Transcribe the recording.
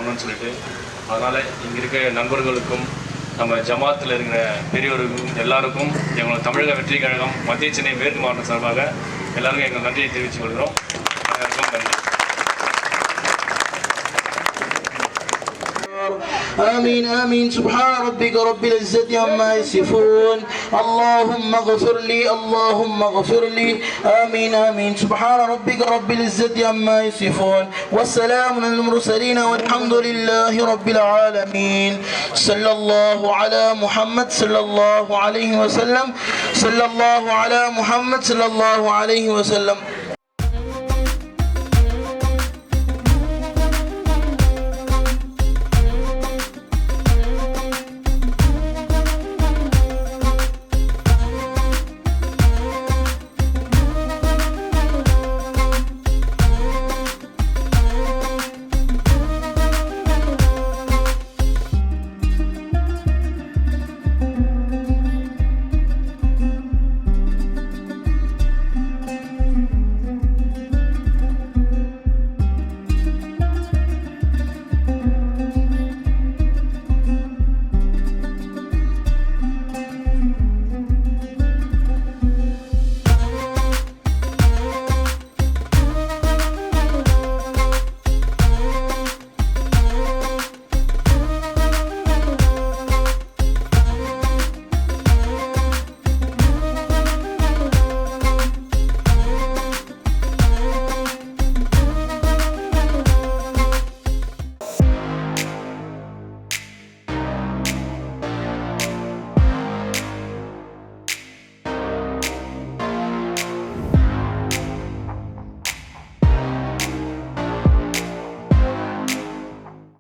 பண்ணணும்னு சொல்லிட்டு. அதனால் இங்கே இருக்கிற நண்பர்களுக்கும் நம்ம ஜமாத்தில் இருக்கிற பெரியவர்களுக்கும் எல்லாருக்கும் எங்களோட தமிழக வெற்றி கழகம் மத்திய சென்னை மேற்கு மாவட்டம் சார்பாக எல்லாருக்கும் எங்கள் நன்றியை தெரிவித்துக் கொள்கிறோம். அனைவருக்கும் நன்றி. آمين آمين. سبحان ربك رب العزة عما يصفون. اللهم اغفر لي اللهم اغفر لي. آمين آمين. سبحان ربك رب العزة عما يصفون والسلام على المرسلين والحمد لله رب العالمين. صلى الله على محمد صلى الله عليه وسلم. صلى الله على محمد صلى الله عليه وسلم.